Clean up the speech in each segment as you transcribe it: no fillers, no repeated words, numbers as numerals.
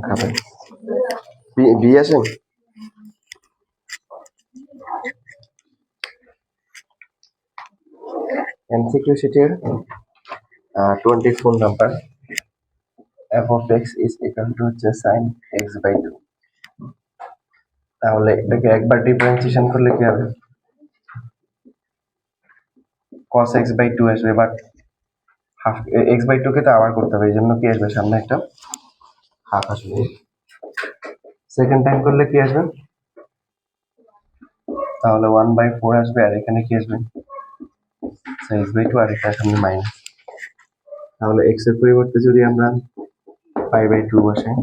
খাবে বি আছে এমসিকিউ শিটের 24 number f of x is equal to হচ্ছে sin x by 2 তাহলে এটাকে একবার ডিফারেন্সিয়েশন করলে কি হবে cos x by 2 আসবে বাট হাফ x by 2 কে তো আবার করতে হবে এইজন্য কি আসবে সামনে একটা হাফ আসবে সেকেন্ড টাইম করলে কি আসবে তাহলে 1/4 আসবে আর এখানে কি আসবে x by 2 আর এটা সামনে মাইনাস তাহলে x এর পরিবর্তে যদি আমরা pi by 2 বসাই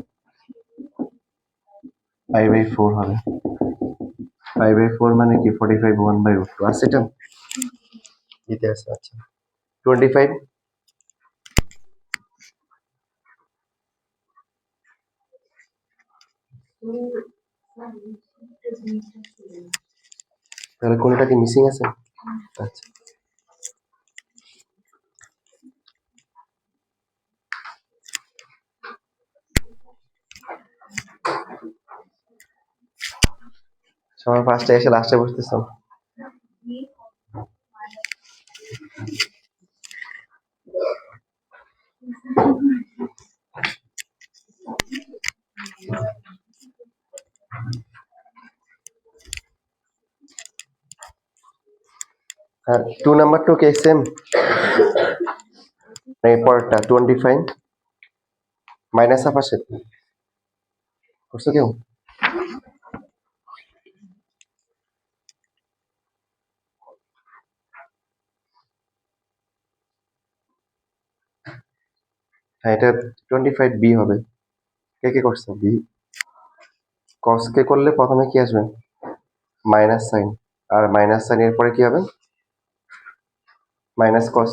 pi by 4 হবে pi by 4 মানে কি 45 1/2 আছে এটা দিতে আছে আচ্ছা 25 তাহলে কোনটা কি মিসিং আছে আচ্ছা সবার ফার্স্টে এসে লাস্টে বসতেছ 2 নাম্বার টু কে সেম এরপরটা 25 মাইনাস হাফ আসে করছো কেউ হ্যাঁ এটা 25 বি হবে কে কে করছে বি cos কে করলে প্রথমে কি আসবে মাইনাস সাইন আর মাইনাস সাইন এর পরে কি হবে মাইনাস cos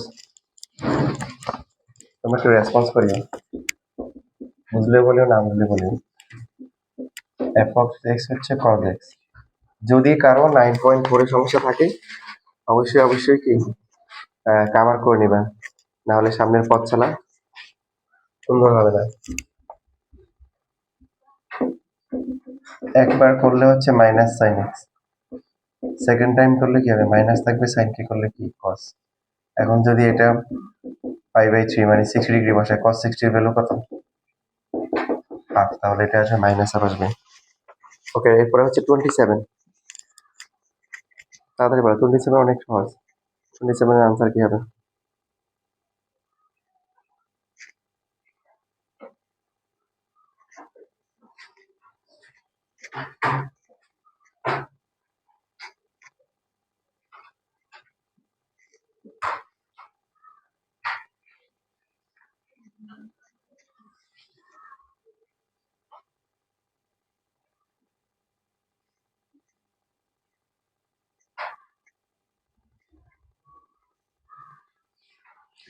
তোমরা একটু রেসপন্স করিও বুঝলে বলিও না বুঝলে বলিও f of x হচ্ছে cos x যদি কারো 9.4 এর সমস্যা থাকে অবশ্যই কি কভার করে নিবা না হলে সামনের পথ চলা সুন্দর হবে না একবার করলে হচ্ছে minus sine x second time করলে কি হবে মাইনাস থাকবে সাইন কে করলে কি cos এখন যদি এটা π/3 মানে 60 ডিগ্রি বসায় cos 60 এর ভ্যালু কত হাফ তাহলে এটা আসলে মাইনাস হাফ আসবে ওকে এরপরে হচ্ছে 27 তাড়াতাড়ি বলো 27 অনেক সহজ 27 এর আনসার কি হবে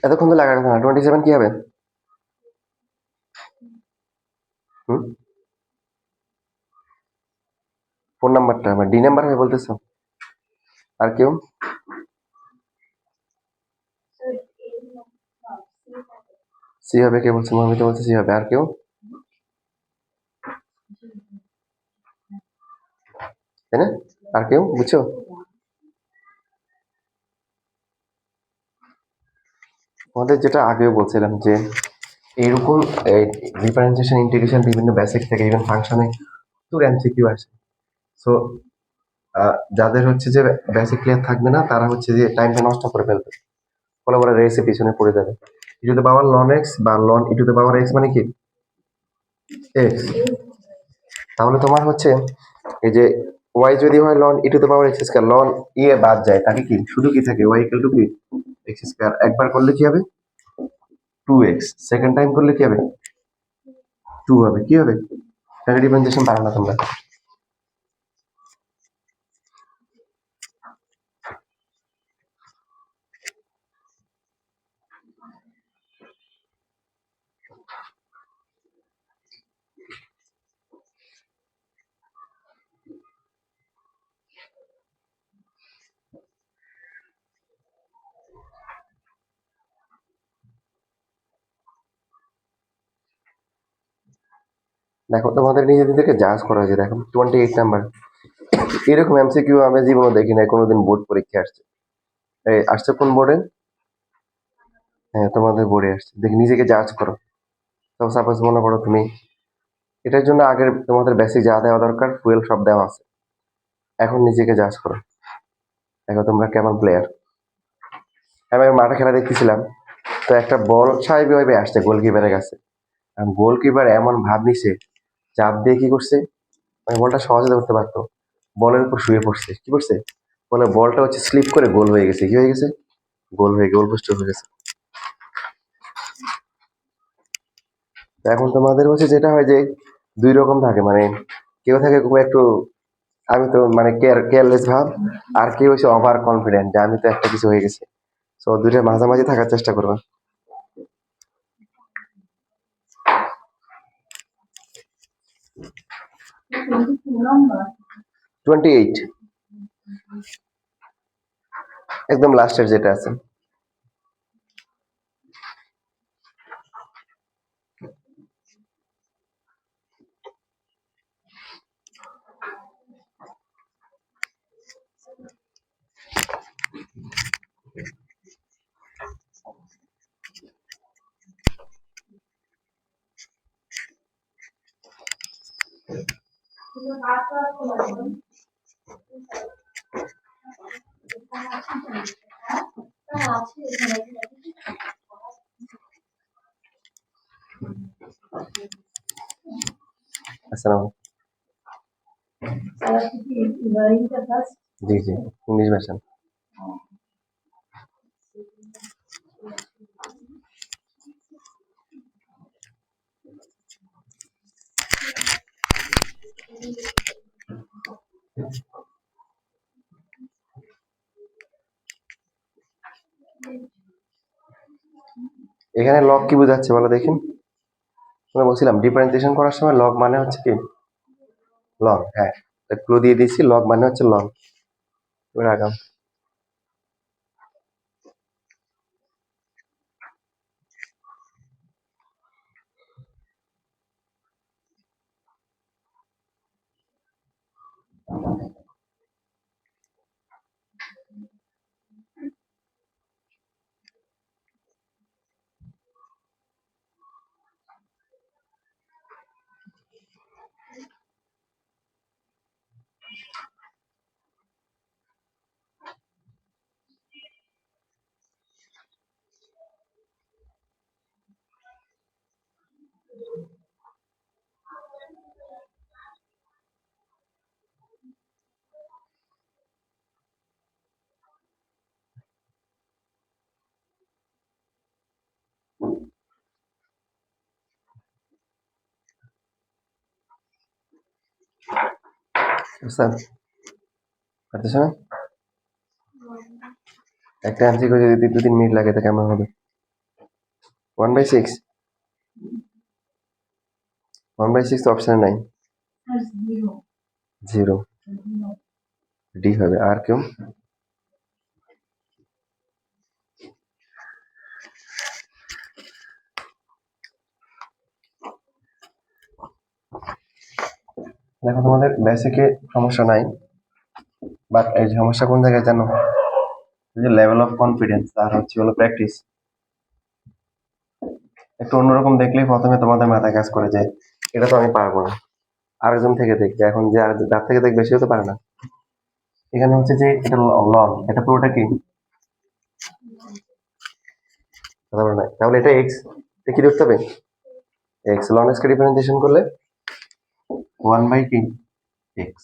এতক্ষণ তো লাগার কথা না 27 কি হবে হুম 4 নাম্বারটা মানে ডি নাম্বার হবে বলতেছো আর কেউ সি হবে কে বলছে আমি তো বলছি সি হবে আর কেউ তাই না আর কেউ বুঝছো আমাদের যেটা আগেও বলছিলাম যে এরকম ডিফারেন্সিয়েশন ইন্টিগ্রেশন বিভিন্ন বেসিক থেকে ইভেন ফাংশনে তোর এমসিকিউ আসে সো যাদের হচ্ছে যে বেসিক ক্লিয়ার থাকবে না তারা হচ্ছে যে টাইমটা নষ্ট করে ফেলবে ফলে ওরা রেসে পিছনে পড়ে যাবে e to the power ln x বা ln e to the power x মানে কি এক্স তাহলে তোমার হচ্ছে এই যে ওয়াই যদি হয় ln e to the power x square ln এ বাদ যায় তাকে কি শুধু কি থাকে ওয়াই ইকুয়াল টু কি এক্স স্কয়ার একবার করলে কি হবে 2x সেকেন্ড টাইম করলে কি হবে 2 হবে কি হবে তাহলে ডিফারেন্সিয়েশন পারো না তোমরা দেখো তোমাদের নিজেদেরকে জাজ করা হয়েছে, দেখো 28 নাম্বার। এরকম এমসিকিউ আমি জীবনে দেখি নাই কোনোদিন। বোর্ড পরীক্ষা আসছে, এই আসছে কোন বোর্ডে? হ্যাঁ, তোমাদের বোর্ডে আসছে। দেখি নিজেকে জাজ করো। তো সাপোজ মনে করো তুমি, এটার জন্য আগের তোমাদের বেসিক যা দেওয়া দরকার ফুয়েল সব দেওয়া আছে। এখন নিজেকে জাজ করো, দেখো তোমরা কেমন প্লেয়ার। আমি মাঠে খেলা দেখতেছিলাম, তো একটা বল স্বাভাবিকভাবে আসছে গোলকিপারের কাছে। গোলকিপার এমন ভাব নিছে, চাপ দিয়ে কি করছে, মানে বলটা সহজে ধরতে পারতো, বলের উপর শুয়ে পড়ছে। কি করছে, বলে বলটা হচ্ছে স্লিপ করে গোল হয়ে গেছে। কি হয়ে গেছে? গোল হয়ে গোল পোস্ট হয়ে গেছে। তো এখন তোমাদের হচ্ছে যেটা হয় যে দুই রকম থাকে, মানে কেউ থাকে খুব একটু, আমি তো মানে কেয়ারলেস ভাব, আর কেউ হচ্ছে ওভার কনফিডেন্ট যে আমি তো একটা কিছু হয়ে গেছে। তো দুইটার মাঝামাঝি থাকার চেষ্টা করবা। 28, একদম লাস্টের যেটা আছে। আসসালাম। জি জি, ইংলিশ ভার্সন। এখানে লগ কি বোঝাচ্ছে বলো দেখি। আমরা বলছিলাম ডিফারেন্সিয়েশন করার সময় লগ মানে হচ্ছে কি, লং। হ্যাঁ, ক্লু দিয়ে দিয়েছি, লগ মানে হচ্ছে লং। এবার আগাম। স্যার পারতেছো না? একটা এমসিকিউ যদি 2-3 মিনিট লাগে তো কেমন হবে? 1/6, 1/6 তো অপশনে নাই। 0, ডি হবে। আর কেউ? দেখো তোমাদের বেসিকে সমস্যা নাই, বাট এই সমস্যা কোন জায়গায় জানো? এই যে লেভেল অফ কনফিডেন্স আর হচ্ছে হলো প্র্যাকটিস। একটু অন্যরকম দেখলেই প্রথমে তোমাদের মাথায় কাজ করে যে এটা তো আমি পারবো না, আরেকজন থেকে দেখবে। এখন যে যার থেকে দেখবে সেও তো পারে না। এখানে হচ্ছে যে এটা লং, এটা পুরোটা কি কথা বলে নাই, তাহলে এটা এক্স, এটা কি ধরতে হবে? এক্স লং এক্সকে ডিফারেন্সিয়েশন করলে 1/কি এক্স,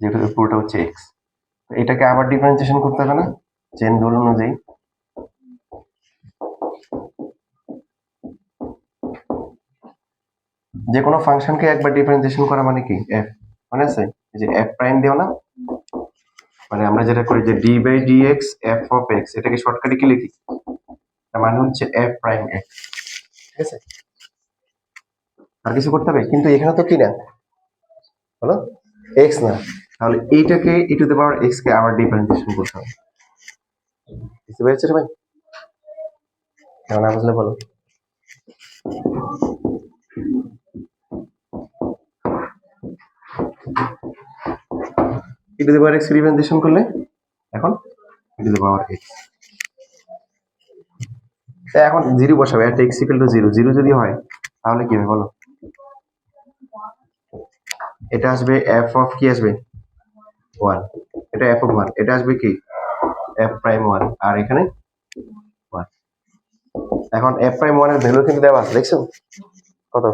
যেটা পুরোটা হচ্ছে এক্স। এটাকে আবার ডিফারেন্সিয়েশন করতে হবে না চেন রুল অনুযায়ী? যে কোনো ফাংশনকে একবার ডিফারেন্সিয়েশন করা মানে কি এফ, মনে আছে? এই যে এফ প্রাইম দেও না, মানে আমরা যেটা করি যে D by D X F of X, এটাকে শর্টকাটে কি লিখি? তার মানে হচ্ছে এফ প্রাইম এক্স। ঠিক আছে, আর কিছু করতে হবে? কিন্তু এখানে তো কি না বলো, এক্স না, তাহলে এইটাকে ই টু দ্য পাওয়ার এক্স কে আবার ডিফারেন্সিয়েশন করতে হবে। বুঝতে পেরেছো ভাই? কেমন না বুঝলে বলো। E to the power x representation করলে এখন e to the power x. এখন জিরো বসাবে, একটা x equal to zero, zero যদি হয় তাহলে কি হবে বলো? এটা আসবে এফ অফ কি আসবে ওয়ান, এটা এফ অফ ওয়ান, এটা আসবে কি এফ প্রাইম ওয়ান, আর এখানে ওয়ান। এখন এফ প্রাইম ওয়ান এর ভ্যালু কিন্তু দেওয়া আছে, দেখছো কত?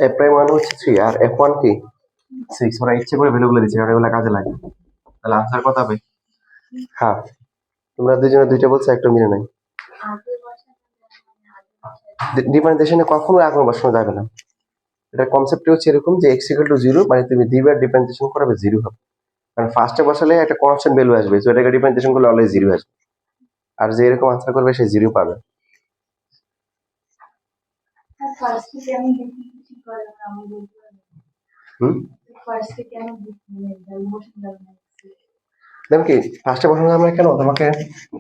এফ প্রাইম ওয়ান হচ্ছে থ্রি আর এফ ওয়ান কি সিক্স। ওরা ইচ্ছে করে ভ্যালু গুলো দিচ্ছে কারণ এগুলো কাজে লাগে। তাহলে আনসার কত হবে? হাফ। তোমরা দুজনে দুইটা বলছো, একটা মিলে নাই। ডিফারেন্সিয়েশনে কখনো আগুন বসানো যাবে না। এটা কনসেপ্টই হচ্ছে এরকম যে এক্স ইকুয়াল টু জিরো, মানে তুমি দুইবার ডিফারেন্সিয়েশন করাবে জিরো হবে, কারণ ফার্স্টে বসালে একটা কনস্ট্যান্ট ভ্যালু আসবে, সো এটাকে ডিফারেন্সিয়েশন করলে অলওয়েজ জিরো আসবে, আর যে এরকম আনসার করবে সে জিরো পাবে। হুম, দেখো কি ফার্স্টে বসানো আমরা কেন তোমাকে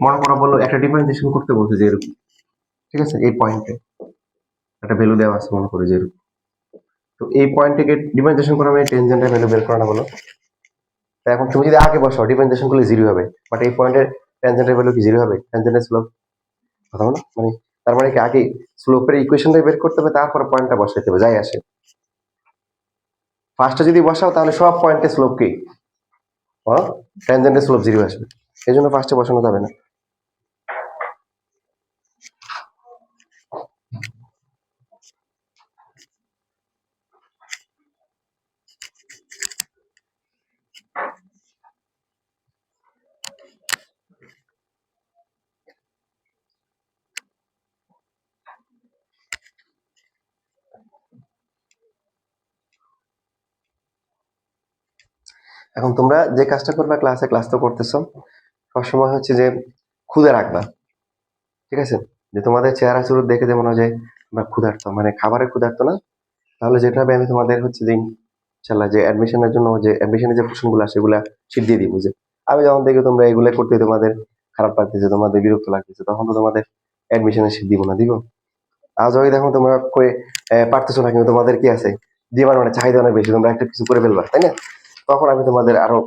মনে করা বললো, একটা ডিফারেন্সিয়েশন করতে বলছে যে এরকম, ঠিক আছে, এই পয়েন্টে একটা ভ্যালু দেওয়া আছে মনে করি যে এরকম, তো এই পয়েন্ট থেকে ডিফারেন্সিয়েশন করে আমি টেনজেন্টের ভ্যালু বের করা বলো। তাই এখন তুমি যদি আগে বসাও ডিফারেন্সিয়েশন করলে জিরো হবে, বাট এই পয়েন্টের টেনজেন্টের ভ্যালু কি জিরো হবে? টেনজেন্টের স্লোপ, কথা বলো মানে, তার মানে কি আগে স্লোপের ইকুয়েশনটা বের করতে হবে, তারপরে পয়েন্টটা বসাইতে হবে, যাই আসে। ফার্স্টে যদি বসাও তাহলে সব পয়েন্টে স্লোপ কি টেনজেন্টের স্লোপ জিরো আসবে, এই জন্য ফার্স্টে বসানো যাবে না। এখন তোমরা যে কাজটা করবা, ক্লাস তো করতেছো, সবসময় হচ্ছে যে ক্ষুধা রাখবা, ঠিক আছে? যে তোমাদের চেহারা শুরু দেখে যে মনে হয় যে আমরা ক্ষুধার্ত, মানে খাবারে ক্ষুধার্ত না, তাহলে যেটা হবে আমি তোমাদের হচ্ছে যে ইনশাল্লাহ যে অ্যাডমিশনের জন্য যে অ্যাডমিশনের যে প্রশ্নগুলো সেগুলা শীট দিয়ে দিব। যে আমি যখন দেখি তোমরা এগুলো করতে তোমাদের খারাপ লাগতেছে, তোমাদের বিরক্ত লাগতেছে, তখন তো তোমাদের অ্যাডমিশনের শীট দিব না, দিব? আর যদি দেখো তোমরা করে পারতেছো না, কিন্তু তোমাদের কি আছে দিবার মানে চাহিদা অনেক বেশি, তোমরা একটা কিছু করে ফেলবা, তাই না? তখন আমি তোমাদের আরো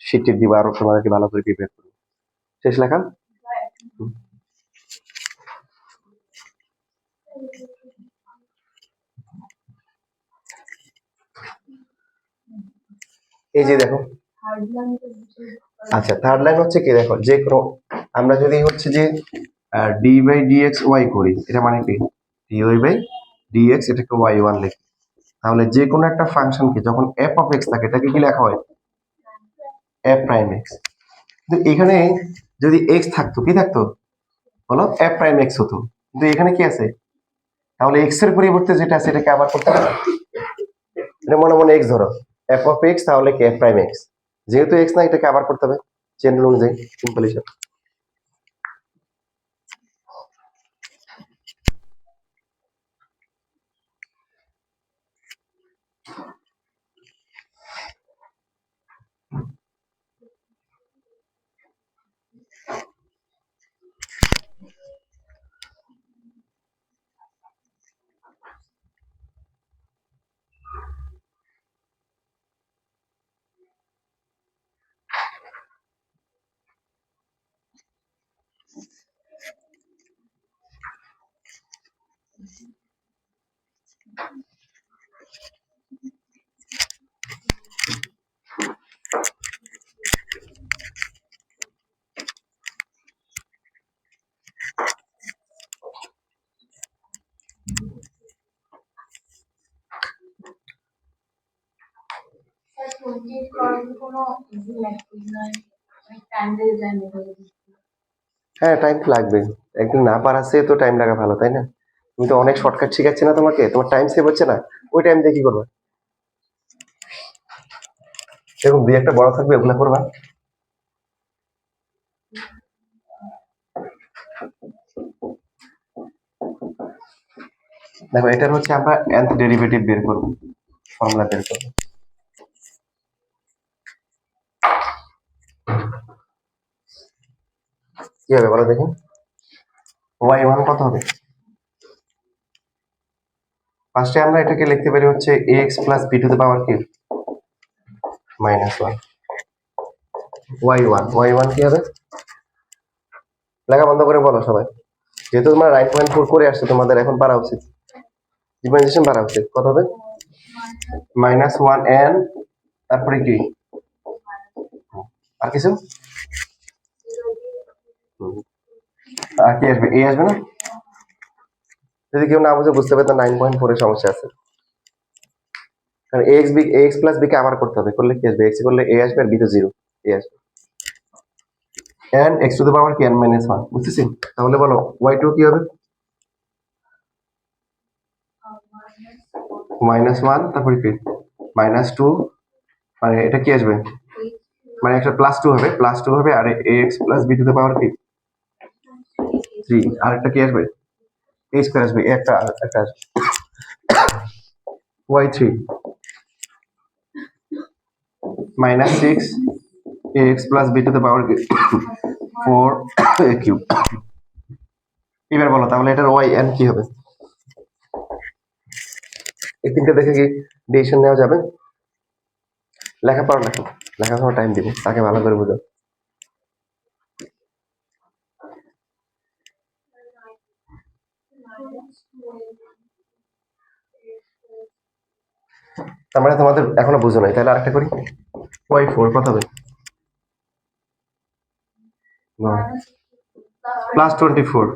শীট টিট দিব, আরো তোমাদেরকে ভালো করে প্রিপেয়ার করবো। শেষ লেখা। হুম। এই যে দেখো, আচ্ছা থার্ড লাইন হচ্ছে কি, দেখো যে কোনো আমরা যদি হচ্ছে যে ডি বাই ডিএক্স ওয়াই করি, এটা মানে কি ডি ওয়াই বাই ডিএক্স, এটাকে ওয়াই ওয়ান লিখি, তাহলে যে কোনো একটা ফাংশনকে যখন এফ অফ এক্স থাকে এটাকে কি লেখা হয়? F prime x. কিন্তু এখানে যদি এক্স থাকতো, কি থাকতো বলো? এফ প্রাইম এক্স হতো, কিন্তু এখানে কি আছে? তাহলে এক্স এর পরিবর্তে যেটা আছে এটাকে আবার করতে হবে না? এটা মনে মনে এক্স ধরো, এফ অফ এক্স তাহলে কি এফ প্রাইম এক্স, যেহেতু এক্স না এটাকে আবার করতে হবে চেন রুল অনুযায়ী, সিম্পল হিসাব। হ্যাঁ টাইম তো লাগবে, একদিন না পারাচ্ছে তো টাইম লাগা ভালো, তাই না? তুমি তো অনেক শর্টকাট শিখাচ্ছি না তোমাকে, তোমার টাইম সেভ হচ্ছে না, ওই টাইম দিয়ে কি করবা? এরকম দুই একটা বড় থাকবে ওগুলা করবা। দেখো এটার হচ্ছে আমরা nth ডেরিভেটিভ বের করবো, ফর্মুলা বের করবো। কি হবে বলো দেখি? ওয়াই ওয়ান কত হবে? ফার্স্টে আমরা এটাকে লিখতে পারি হচ্ছে X plus B to the power কি -1 y1 কি হবে লেখা বন্ধ করে বলো সবাই যেহেতু তোমরা 9.4 করে আসছো তোমাদের এখন পারা উচিত ডিফারেন্সিয়েশন পারা উচিত কত হবে -1 n তারপরে কি আর কিছু আর কি আসবে এ আসবে না যদি কেউ না বুঝে বুঝতে পারে তো 9.4 এর সমস্যা আছে কারণ এক্স প্লাস বি কে আবার করতে হবে করলে কি আসবে এক্স করলে এ আসবে আর বি তো 0 এ আসবে n x to the power কি n মাইনাস 1 বুঝতেছি তাহলে বলো y2 কি হবে -1 তারপরে কি -2 মানে এটা কি আসবে মানে একটা +2 হবে আর ax plus b to the power কি 3 আর একটা কি আসবে a স্কয়ার আসবে একটা আসবে y3 -6 ax plus b to the power কি 4 a কিউব এবার বলো তাহলে এটার y n কি হবে এই তিনটা দেখে কি ডিসিশন নেওয়া যাবে লেখাপড়া টাইম দিব তাকে ভালো করে বুঝো তার মানে তোমাদের এখনো বুঝো নাই তাহলে আরেকটা করি y4 কত হবে +24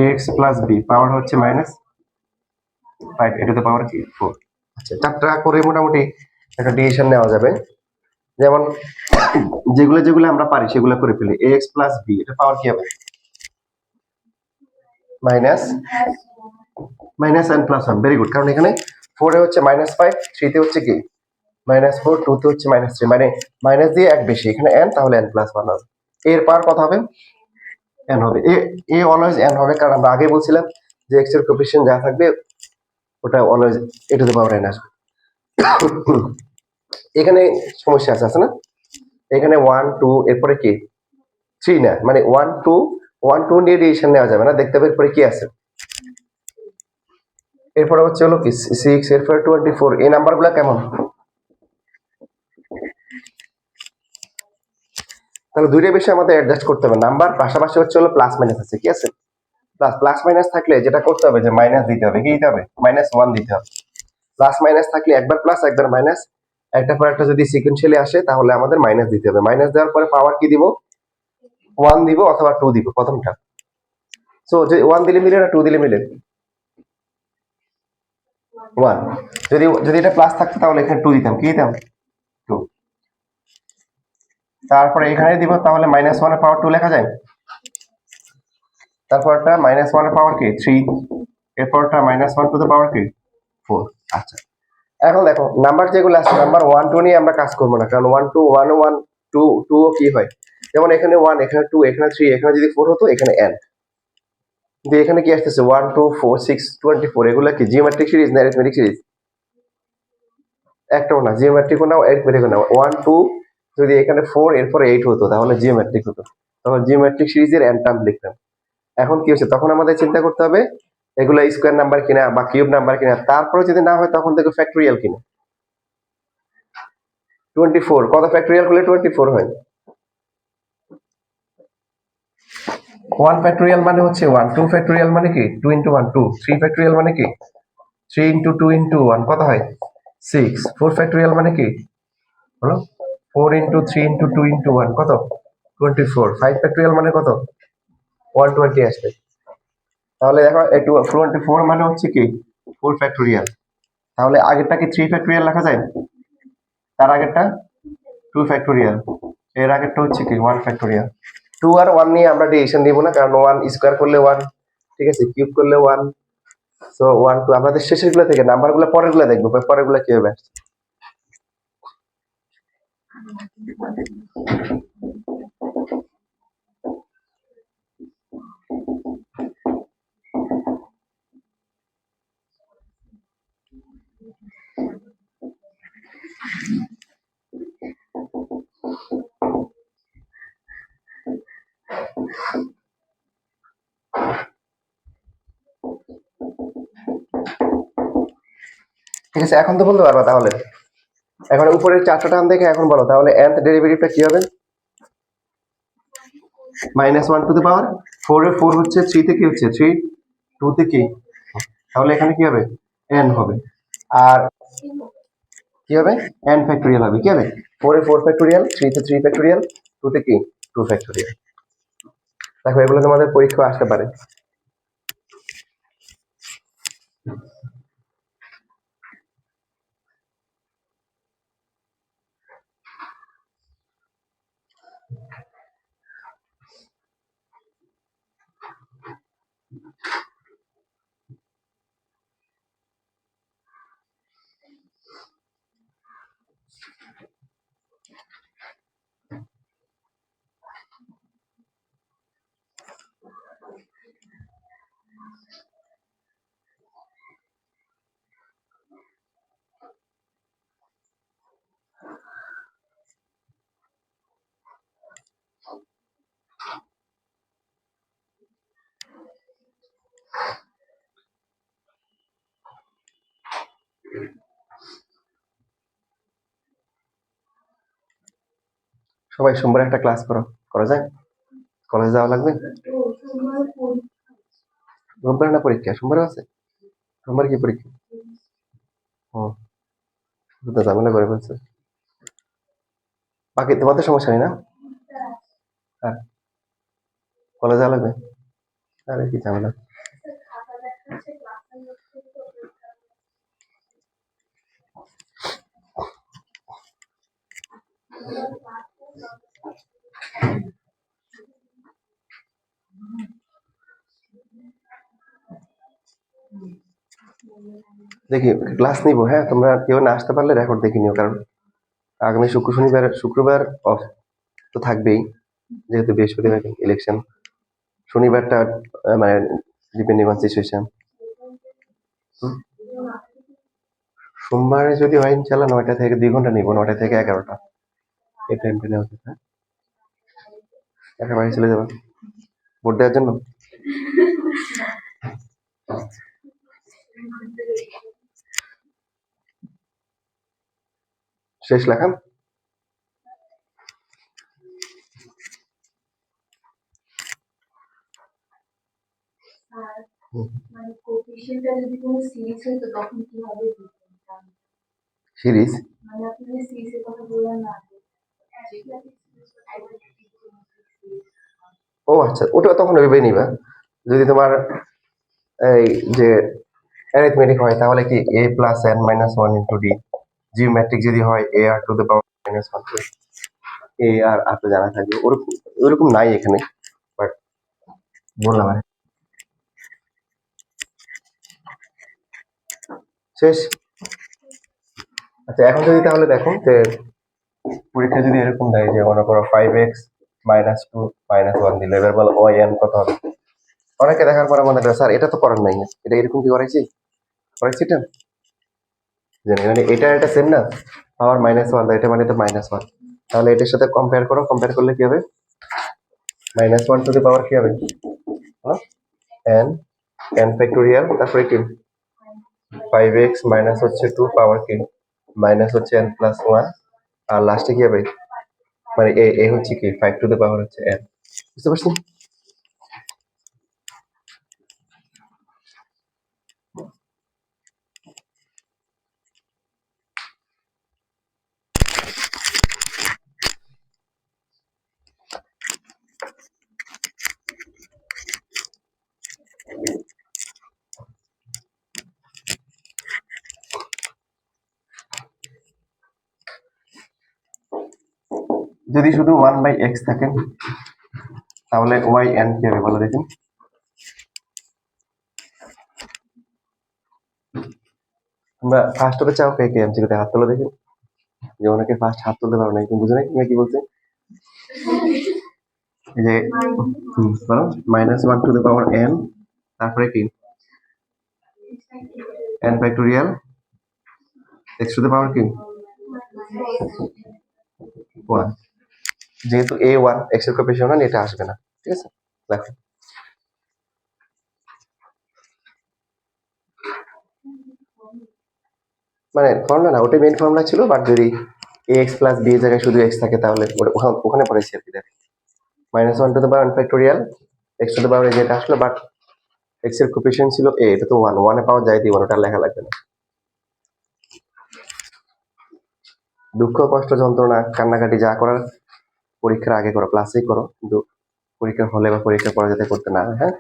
ax প্লাস b পাওয়ার হচ্ছে -5 এটা তো পাওয়ার কি 4 আচ্ছা চারটা করে মোটামুটি একটা ডিসিশন নেওয়া যাবে যেমন যেগুলো আমরা পারি সেগুলো করে ফেলি ax প্লাস b এটা পাওয়ার কি হবে minus n plus 1 very good কারণ এখানে 4 এ হচ্ছে -5 3 তে হচ্ছে কি -4 2 তে হচ্ছে -3 মানে মাইনাস দিয়ে এক বেশি এখানে n তাহলে n প্লাস 1 হবে এর পাওয়ার কত হবে n হবে এ অলওয়েজ n হবে কারণ আমরা আগে বলছিলাম যে x এর কোএফিসিয়েন্ট যা থাকবে ওটা always a to the power n আসবে এখানে সমস্যা আছে না এখানে 1 2 এরপরে কি 3 না মানে 1 2 1 2 নিয়ে ডিসিশন নেওয়া যাবে না দেখতে হবে এরপরে কি আছে এরপরে হচ্ছে হলো কি 6 এরপরে 24 এই নাম্বারগুলো কেমন তাহলে দুইটা বিষয় আমাদের অ্যাডজাস্ট করতে হবে নাম্বার পাশাপাশি হচ্ছে হলো প্লাস মাইনাস আছে কি আছে প্লাস মাইনাস থাকলে যেটা করতে হবে যে মাইনাস দিতে হবে কি দিতে হবে -1 দিতে হবে প্লাস মাইনাস থাকলে একবার প্লাস একবার মাইনাস একটা পর একটা যদি সিকোয়েন্সিয়ালি আসে তাহলে আমাদের মাইনাস দিতে হবে মাইনাস দেওয়ার পরে পাওয়ার কি দিব 1 দিব অথবা 2 দিব প্রথমটা সো যে 1 দিলে মিলে না 2 দিলে মিলে 1 যদি এটা প্লাস থাকতো তাহলে এখানে 2 দিতাম কি দিতাম 2 তারপরে এখানে দিব তাহলে -1 এর পাওয়ার 2 লেখা যায় তারপরটা -1 এর পাওয়ার কি 3 এরপরটা -1 টু দ্য পাওয়ার কি 4 আচ্ছা এখন দেখো নাম্বার যেগুলো আছে নাম্বার 1 2 নিয়ে আমরা কাজ করব না কারণ 1 2 1 1 2 2 ও কি হয় যেমন এখানে 1 এখানে 2 এখানে 3 এখানে যদি 4 হতো এখানে n কিন্তু এখানে কি আসতেছে 1 2 4 6 24 এগুলা কি জিওমেট্রিক সিরিজ না অ্যারিথমেটিক সিরিজ একটাও না জিওমেট্রিকও না অ্যারিথমেটিকও না 1 2 যদি এখানে 4 এরপরে 8 হতো তাহলে জিওমেট্রিক হতো তখন জিওমেট্রিক সিরিজের n টার্ম লিখতাম এখন কি হচ্ছে তখন আমাদের চিন্তা করতে হবে এগুলো স্কয়ার নাম্বার কিনা বা কিউব নাম্বার কিনা তারপরে যদি না হয় তখন দেখো ফ্যাক্টরিয়াল কিনা 24 কত ফ্যাক্টরিয়াল করলে 24 হয় 1 ফ্যাক্টরিয়াল মানে হচ্ছে 1 2 ফ্যাক্টরিয়াল মানে কি 2 into 1 2 3 ফ্যাক্টরিয়াল মানে কি 3 into 2 into 1 কত হয় 6 4 ফ্যাক্টরিয়াল মানে কি হলো 4 into 3 into 2 into 1 কত 24 5 ফ্যাক্টরিয়াল মানে কত 120 আসবে তাহলে দেখো এই 24 মানে হচ্ছে কি 4 ফ্যাক্টরিয়াল তাহলে আগেরটা কি 3 ফ্যাক্টরিয়াল লেখা যায় তার আগেরটা 2 ফ্যাক্টরিয়াল এর আগেরটা হচ্ছে কি 1 ফ্যাক্টরিয়াল 2 আর 1 নিয়ে আমরা ডিভিশন দিব না কারণ 1 স্কয়ার করলে 1 ঠিক আছে কিউব করলে 1 সো 1 2 আমাদের শেষের গুলো থেকে নাম্বারগুলো পরের গুলো দেখবো পরের গুলো কি হবে ঠিক আছে, এখন তো বলতে পারবা তাহলে। এখন উপরের চারটা টার্ম দেখে এখন বলো তাহলে nth ডেরিভেটিভটা কি হবে? -1 টু দ্য পাওয়ার 4 এর 4 হচ্ছে 3 তে কি হচ্ছে 3, 2 তে কি, তাহলে এখানে কি হবে n হবে। আর কি হবে n ফ্যাক্টোরিয়াল হবে, কি হবে 4 এ 4 ফ্যাক্টোরিয়াল, 3 তে 3 ফ্যাক্টোরিয়াল, 2 তে কি 2 ফ্যাক্টোরিয়াল। দেখো এগুলো তোমাদের পরীক্ষা আসতে পারে। সবাই সোমবার একটা ক্লাস করো, করা যায়? কলেজ যাওয়া লাগবে? রোববার না পরীক্ষা, সোমবারও আছে? সোমবার কি পরীক্ষা? ও, তো ঝামেলা করে ফেলছে। বাকি তোমাদের সমস্যা নেই না? আর কলেজ যাওয়া লাগবে? আরে কি ঝামেলা। দেখি ক্লাস নিব, হ্যাঁ তোমরা কেউ না আসতে পারলে রেকর্ড দেখে নিও, কারণ আগামী শুক্রবার অফ তো থাকবেই, যেহেতু বৃহস্পতিবার ইলেকশন। শনিবারটা মানে ডিপেন্ডিং অন সিচুয়েশন। সোমবারে যদি হয় ইনশাল্লাহ 9টা থেকে 2 ঘন্টা নিব, 9টা থেকে 11টা, এই টাইমটা নেওয়া উচিত। হ্যাঁ, একা বাড়ি চলে যাবেন ভোট দেওয়ার জন্য। শেষ লেখা। সিরিজ ও আচ্ছা, ওটা তখন ভেবে নিবা। যদি তোমার এই যে অ্যারিথমেটিক হয় তাহলে কি a+n-1 * d, জিওমেট্রিক যদি হয় ar⁻⁻1 এ আর তো জানা থাকবে, ওরকম ওরকম নাই এখানে, বাট বললাম আর শেষ। আচ্ছা এখন যদি তাহলে দেখো যে পরীক্ষা যদি এরকম দেয় যে মনে করো 5x-2 - 1 দিলে, এবার বলো yn কত হবে। অনেকে দেখার পরে মনে করে স্যার এটা তো করার নাই, এটা এরকম কি করাইছি, করাইছি এটা জানি, মানে এটা এটা সেম না, পাওয়ার -1 এটা মানে তো -1, তাহলে এটার সাথে কম্পেয়ার করো, কম্পেয়ার করলে কি হবে -1 টু দি পাওয়ার কি হবে n, n ফ্যাক্টোরিয়াল, তারপরে কি 5x মাইনাস হচ্ছে 2 পাওয়ার কি মাইনাস হচ্ছে n+1, আর লাস্টে কি হবে মানে এ হচ্ছে কি 5 টু দি পাওয়ার হচ্ছে n। বুঝতে পারছি? যদি শুধু 1/x থাকে তাহলে yn কি হবে বলো দেখি। তোমরা ফার্স্ট হতে চাও কে কে এমসিকিউতে হাত তোলো দেখি, যে অনেকে ফার্স্ট হাত তুলতে পারো না, তুমি বুঝো না কি বলছে, এই যে বলো -1 টু দি পাওয়ার n, তারপরে কি n factorial, x to the power কি 1, যেহেতু a1 x এর কোএফিসিয়েন্ট এটা আসবে না, ঠিক আছে। দেখো মানে ফর্মুলা না, ওটাই মেইন ফর্মুলা ছিল, বাট যদি এ এক্স প্লাস বি এর জায়গায় শুধু এক্স থাকে তাহলে ওখানে পড়েছি আর কি। দেখ -1 to the power n factorial x two the পাওয়ার যেটা আসলো, বাট এক্স এর কোফিশিয়েন্ট ছিল এ, এটা তো ওয়ানে পাওয়া যায় দিয়ে ওটা লেখা লাগবে না। দুঃখ কষ্ট যন্ত্রণা কান্নাকাটি যা করার পরীক্ষার আগে করো, ক্লাসেই করো, কিন্তু পরীক্ষার হলে বা পরীক্ষার পরে যাতে করতে না হয়। হ্যাঁ,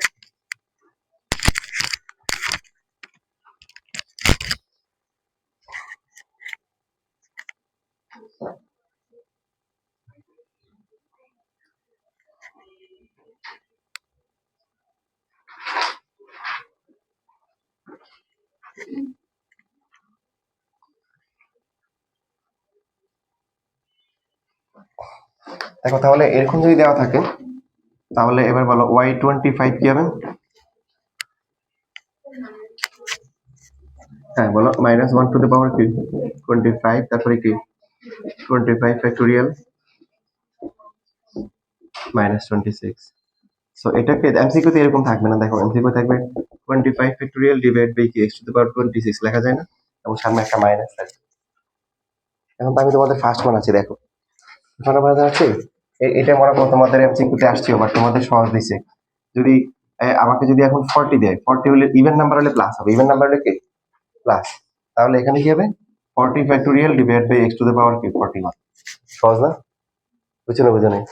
দেখো তাহলে এরকম যদি দেওয়া থাকে তাহলে এবার বলো y25 কি হবে? হ্যাঁ বলো, -1 to the power কি 25, তারপরে কি 25 ফ্যাক্টোরিয়াল -26। সো এটাকে এমসিকিউ তে এরকম থাকবে না, দেখো এমসিকিউ থাকবে 25 ফ্যাক্টোরিয়াল ডিভাইড বাই কি x টু দ্য পাওয়ার 26 লেখা যায় না, এবং সামনে একটা মাইনাস থাকবে। এখন তো আমি তোমাদের ফার্স্ট ওয়ান আছি, দেখো এখানে বোঝা যাচ্ছে এটা মনে করো তোমাদের এমসিকিউ তে আসছে, বাট তোমাদের সহজ দিছে। যদি আমাকে যদি এখন 40 দেয়, 40 হলে ইভেন নাম্বার হলে প্লাস হবে, ইভেন নাম্বার হলে কি প্লাস, তাহলে এখানে কি হবে 40 factorial divide by x to the power কি 41। সহজ না? বুঝছো না? বুঝো নাই?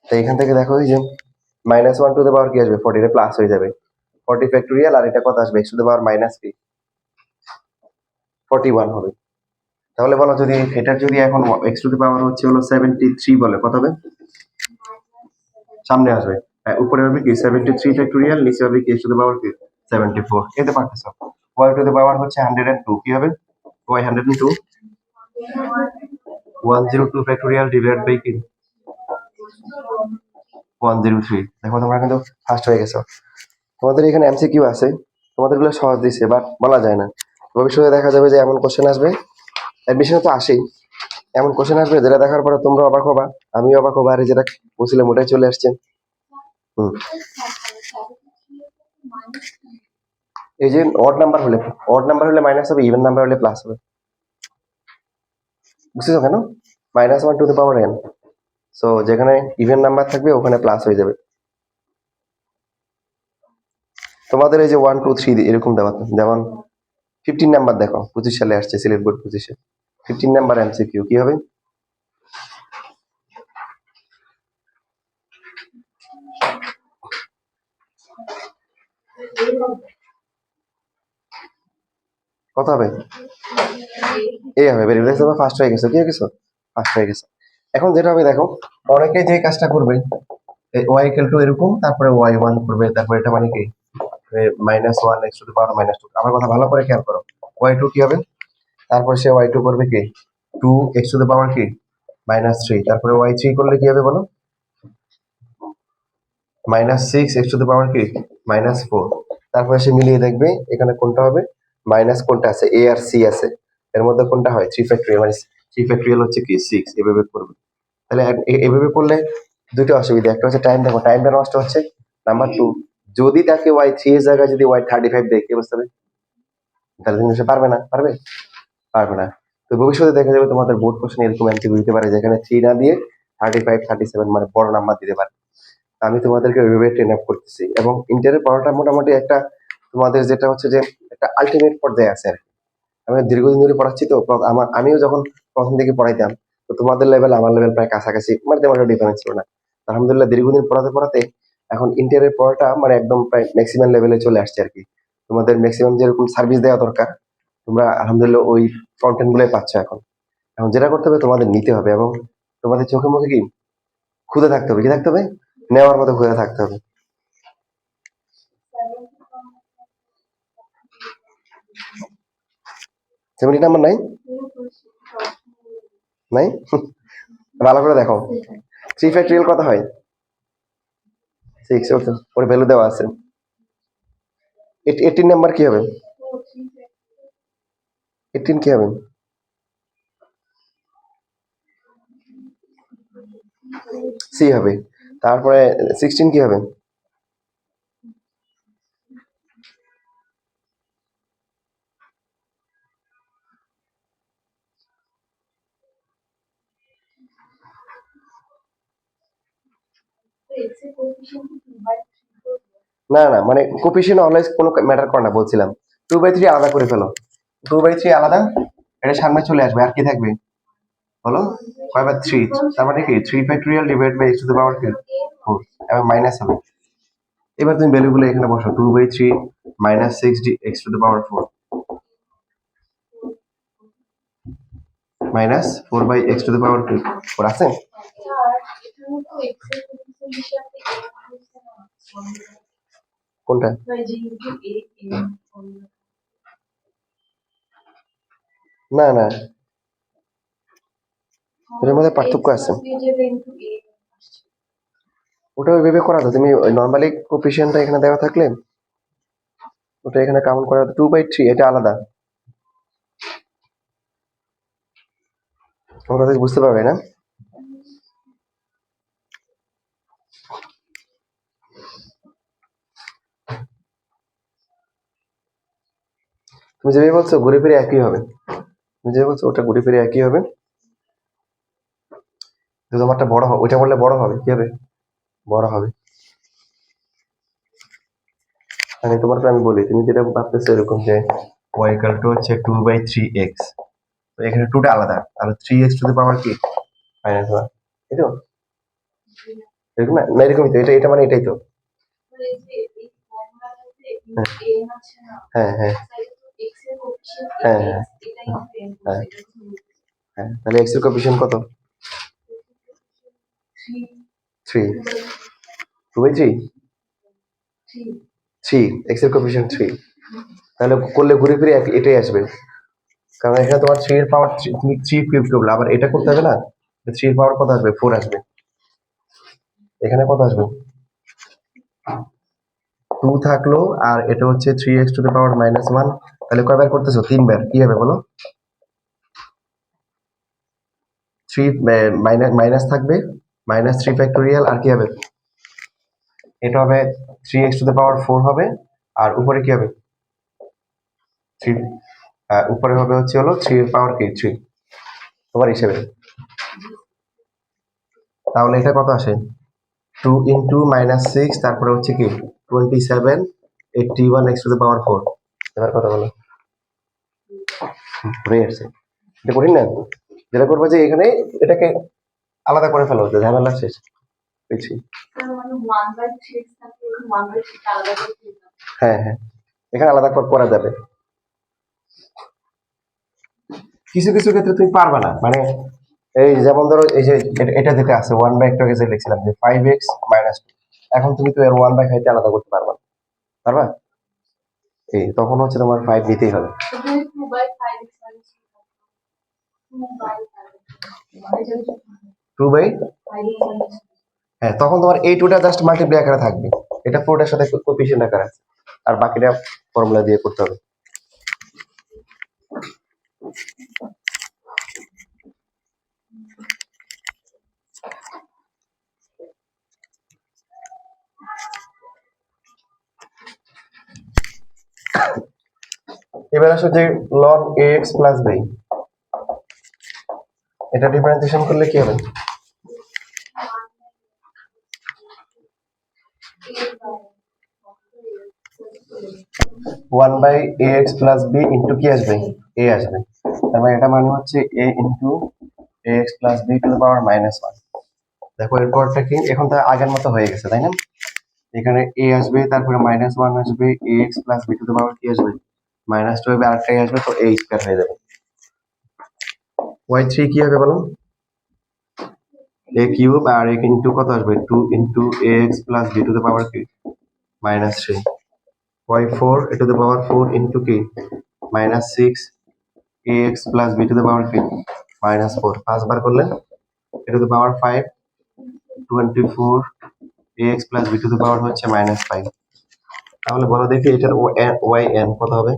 তো এখান থেকে দেখো এই যে -1 টু দ্য পাওয়ার কি আসবে 40 এর প্লাস হয়ে যাবে 40 ফ্যাক্টোরিয়াল, আর এটা কত আসবে x to the power minus কি 41 হবে। তাহলে বলো যদি এটার যদি এখন x টু দ্য পাওয়ার হচ্ছে হলো 73 বলে, কত হবে? সামনে আসবে উপরে হবে কি 73 ফ্যাক্টোরিয়াল, নিচে হবে কি x টু দ্য পাওয়ার কি 74। এতে পারতেছো y টু দ্য পাওয়ার হচ্ছে 102, কি হবে y 102 102 ফ্যাক্টোরিয়াল ডিভাইড বাই কি 103। দেখো তোমরা কিন্তু ফার্স্ট হয়ে গেছো। তোমাদের এখানে এমসিকিউ আছে, তোমাদের গুলো সহজ দিচ্ছে, বাট বলা যায় না, ভবিষ্যতে দেখা যাবে যে এমন কোশ্চেন আসবে, অ্যাডমিশনে তো আসেই, এমন কোশ্চেন আসবে যেটা দেখার পরে তোমরা অবাক হবা, আমিও অবাক হবা, আরে যেটা বলছিলাম ওটাই চলে আসছে। হুম, এই যে অড নাম্বার হলে মাইনাস হবে, ইভেন নাম্বার হলে প্লাস হবে। বুঝতেছো কেন? -1 two the power n, so যেখানে ইভেন নাম্বার থাকবে ওখানে প্লাস হয়ে যাবে। তোমাদের এই যে 1 2 3 এরকম দেওয়া, যেমন 15 নাম্বার দেখো 25 সালে আসছে সিলেট বোর্ড 25-এ 15 নাম্বার এমসিকিউ কি হবে? কত হবে? এই হবে, ভেরি গুড, তোমরা ফার্স্ট হয়ে গেছো। কি হয়ে গেছো? ফার্স্ট হয়ে গেছো। এখন যেটা হবে দেখো, অনেকে যে কাজটা করবে ওয়াই ইকুয়াল টু এরকম, তারপরে y1 করবে, তারপরে এটা মানে কি -1 x টু দ্য পাওয়ার -2। আমার কথা ভালো করে খেয়াল করো, y2 কি হবে, তারপর সে y2 করবে কি 2 x টু দ্য পাওয়ার কি -3, তারপরে y3 করলে কি হবে বলো, -6 x টু দ্য পাওয়ার কি -4। তারপরে সে মিলিয়ে দেখবে এখানে কোনটা হবে, মাইনাস কোনটা আছে, a আর c আছে, এর মধ্যে কোনটা হয় 3 ফ্যাক্টোরিয়াল, মানে 3 ফ্যাক্টোরিয়াল হচ্ছে কি 6, এভাবে করবে। তাহলে এভাবে করলে দুটো অসুবিধা, একটা হচ্ছে টাইম, দেখো টাইমটা নষ্ট হচ্ছে, নাম্বার 2 যদি তাকে y3 এর জায়গায় যদি y35 দেয় কি অবস্থা হবে, তাহলে তুমি সে পারবে না, পারবে পারবে না। তো ভবিষ্যতে দেখা যাবে তোমাদের বোর্ড কোশ্চেন এরকম এমসিকিউ দিতে পারে, যেখানে 3 না দিয়ে 35 37 মানে বড় নাম্বার দিতে পারে। আমি তোমাদেরকে ওইভাবে ট্রেন আপ করতেছি, এবং ইন্টারের পড়াটা মোটামুটি একটা তোমাদের যেটা হচ্ছে যে একটা আলটিমেট পর্যায়ে আছে আর কি। আমি দীর্ঘদিন ধরে পড়াচ্ছি, তো আমিও যখন প্রথম দিকে পড়াইতাম, তো তোমাদের লেভেল আমার লেভেল প্রায় কাছাকাছি, মানে তেমন একটা ডিফারেন্স ছিল না। আলহামদুলিল্লাহ দীর্ঘদিন পড়াতে পড়াতে এখন ইন্টারের পড়াটা মানে একদম প্রায় ম্যাক্সিমাম লেভেলে চলে আসছে আর কি। তোমাদের ম্যাক্সিমাম যেরকম সার্ভিস দেওয়া দরকার, তোমরা আলহামদুলিল্লাহ ওই কন্টেন্ট গুলোই পাচ্ছ এখন। এখন যেটা করতে হবে তোমাদের নিতে হবে, এবং তোমাদের চোখে মুখে কি খুদে থাকতে হবে, কি থাকতে হবে, নেওয়ার মতো খুদে থাকতে হবে। 70 নাম্বার নাই? নাই? ভালো করে দেখো, 3 ফ্যাক্টোরিয়াল কত হয় 6, ওর ভ্যালু দেওয়া আছে। 18 নাম্বার কি হবে? 18 কি হবে? সি হবে। তারপরে 16 কি হবে? না না মানে কোপিশিয়েন্ট অলওয়েজ কোনো ম্যাটার করে না বলছিলাম। 2/3 আলাদা করে ফেলো। 2/3 আলাদা, এটা সামনে চলে আসবে, আর কি থাকবে বলো? 5/3, তার মানে কি 3 factorial divide by x to the power কি 4 এবং মাইনাস হবে। এবার তুমি ভ্যালুগুলো এখানে বসো, 2/3 minus 6 x to the power 4 minus 4/x two the power 4 আছে? কোনটা? না না, এর মধ্যে পার্থক্য আছে। ওটা ওইভাবে করা তো, তুমি নর্মালি কোফিশিয়েন্টটা এখানে দেওয়া থাকলে ওটা এখানে কাউন্ট করা, 2/3 এটা আলাদা। তোমরা বুঝতে পারবে না? তুমি যেভাবে বলছো ঘুরে ফিরে একই হবে, তুমি যেভাবে বলছো ওটা ঘুরে ফিরে একই হবে। তোমারটা বড় হবে, ওইটা বললে বড় হবে, কি হবে? বড় হবে। মানে তোমারটা আমি বলি, তুমি যেটা ভাবতেছো এরকম যে y ইকুয়াল টু হচ্ছে 2/3x, তো এখানে 2টা আলাদা, আর 3x টু দ্য পাওয়ার কি মাইনাস 1, এই তো এরকম না? না এরকমই তো, এটা এটা মানে এটাই তো। হ্যাঁ হ্যাঁ হ্যাঁ হ্যাঁ হ্যাঁ হ্যাঁ, তাহলে x এর কোএফিসিয়েন্ট কত? 3, 2/3 3, x এর কোএফিসিয়েন্ট 3, তাহলে করলে ঘুরে ফিরে এটাই আসবে, কারণ এখানে তোমার 3 এর পাওয়ার তুমি 3 কিউব করলে, আবার এটা করতে হবে না, 3 এর পাওয়ার কত আসবে? 4 আসবে। এখানে কত আসবে? 2 থাকলো, আর এটা হচ্ছে 3x two the power minus 1, তাহলে কয়বার করতেছো? 3 বার, কি হবে বলো? 3 মাইনাস থাকবে, মাইনাস 3 ফ্যাক্টোরিয়াল, আর কি হবে? এটা হবে 3x টু দ্য পাওয়ার 4 হবে, আর উপরে কি হবে? 3, উপরে হবে হচ্ছে হলো 3 এর পাওয়ার কি 3 তোমার হিসেবে। তাহলে এটা কত আসে? 2 ইন্টু মাইনাস 6, তারপরে হচ্ছে কি 27 81 x টু দ্য পাওয়ার 4। এবার কথা বলো, হয়ে আসছে। এটা কঠিন না? যেটা করবো যে এখানে এটাকে আলাদা করে ফেলো, যে ঝামেলা শেষ। বুঝছি। হ্যাঁ হ্যাঁ, এখানে আলাদা করা যাবে। কিছু কিছু ক্ষেত্রে তুমি পারবা না, মানে এই যেমন ধরো এই যে এটা যেটা আছে 1/, একটু আগে যে লিখছিলাম যে 5x মাইনাস 2, এখন তুমি তো এর 1/5 আলাদা করতে পারবা না, পারবা? এই তখন হচ্ছে তোমার 5 দিতেই হবে। 2/, হ্যাঁ তখন তোমার এই 2টা জাস্ট মাল্টিপ্লাই আকারে থাকবে, এটা পুরোটার সাথে কোএফিসিয়েন্ট আকারে আছে, আর বাকিটা ফর্মুলা দিয়ে করতে হবে। এবার আসো যে log ax প্লাস b, এটা ডিফারেন্সিয়েশন করলে কি হবে? One by a x plus b into কি আসবে? এ আসবে, তার মানে এটা মানে হচ্ছে a into a x plus B to the power minus 1। দেখো এরপরটা কি, এখন তো আগের মতো হয়ে গেছে তাই না? এখানে এ আসবে, তারপরে মাইনাস 1 আসবে, a x plus B to the power কি আসবে? মাইনাস 2 হবে, আরেকটাই আসবে, তো এ স্কয়ার হয়ে যাবে। y3 কি হবে বলো? a কিউব, আর a ইন্টু কত আসবে? 2 into a x plus B to the power কি minus 3, y4 a to the power 4 into কি minus 6 ax plus b to the power কি মাইনাস 4, 5 বার করলে a to the power 5 24 ax plus b to the power হচ্ছে minus 5। তাহলে বলো দেখি এটার yn কত হবে?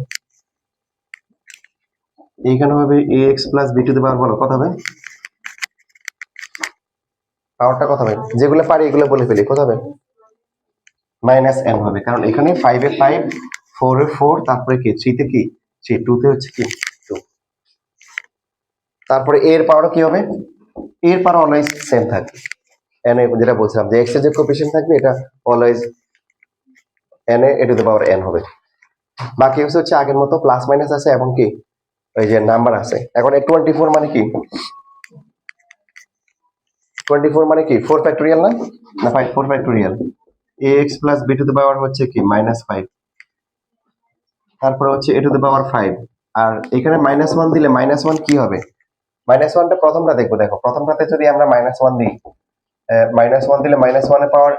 এইখানে হবে ax plus b to the পাওয়ার, বলো কত হবে? পাওয়ারটা কত হবে? যেগুলো পারি এগুলো বলে ফেলি, কত হবে? মাইনাস n হবে, কারণ এখানে 5 এ 5, 4 এ 4, তারপরে কি 3 তে কি 3, 2 তে হচ্ছে কি 2। তারপরে এর পাওয়ার কি হবে? এর পাওয়ার অলওয়েজ সেম থাকে, এন এ যেটা বলছিলাম যে এক্স এর যে কোএফিসিয়েন্ট থাকবে এটা always N A two the power N হবে। বাকি হচ্ছে আগের মতো প্লাস মাইনাস আছে এবং কি ওই যে নাম্বার আছে। এখন 24 মানে কি 24 মানে কি 4 ফ্যাক্টোরিয়াল না 5 4 factorial A x plus B to the power হচ্ছে কি -5, তারপরে হচ্ছে এ টু দ্য পাওয়ার 5। আর এখানে -1 দিলে -1 কি হবে? -1টা প্রথমটা দেখবো। দেখো প্রথমটাতে যদি আমরা -1 দিই, -1 দিলে -1 এর পাওয়ার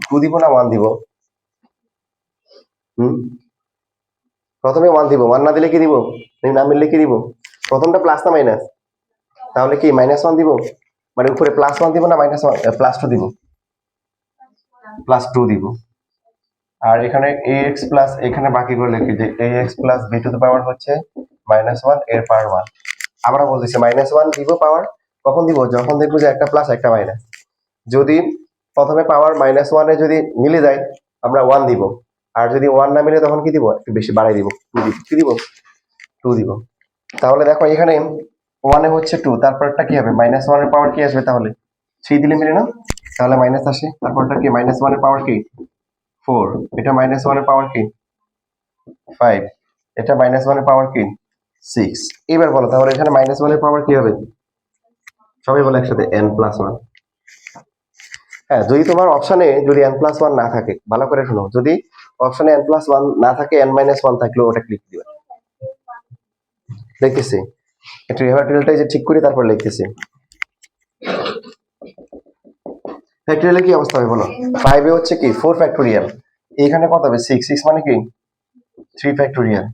2 দিব না 1 দিব? হুম, প্রথমে 1 দিব, 1 না দিলে কি দিব? না মিললে কি দিব? প্রথমটা প্লাস না মাইনাস? তাহলে কি -1 দিব? মানে উপরে +1 দিব না -1 +2 দিব? +2 দিব। আর এখানে ax প্লাস এখানে বাকি করে লিখি যে ax plus b to the power হচ্ছে -1 এর পাওয়ার 1। আমরা বলতেছি -1 দিব পাওয়ার কখন দিব? যখন দেখবো যে একটা প্লাস একটা মাইনাস। যদি প্রথমে পাওয়ার -1 এ যদি মিলে যায় আমরা 1 দিব, আর যদি 1 না মিলে তখন কি দিব? একটু বেশি বাড়াই দিব, 2 দিব। কি দিব? 2 দিব। তাহলে দেখো এখানে 1 এ হচ্ছে 2, তারপরটা কি হবে? -1 এর পাওয়ার কি আসবে তাহলে? 3 দিলে মিলে না? তাহলে মাইনাস আসে। তারপরটা কি? -1 এর পাওয়ার কি? 4। এটা -1 এর পাওয়ার কি? 5। এটা -1 এর পাওয়ার কি? 6। এবার বলো তাহলে এখানে -1 এর পাওয়ার কি হবে? সবাই বলে একসাথে n+1। হ্যাঁ, যদি তোমার অপশনে যদি n+1 না থাকে, ভালো করে শোনো, যদি অপশনে n+1 না থাকে n-1 থাকলেও ওটা ক্লিক দিবে। লিখতেছি একটু রিভার্টিয়ালটা যে ঠিক করি তারপর লিখতেছি। ফ্যাক্টোরিয়ালে কি অবস্থা হবে বলো? 5 এ হচ্ছে কি 4 ফ্যাক্টোরিয়াল, এখানে কত হবে? 6। 6 মানে কি 3 ফ্যাক্টোরিয়াল।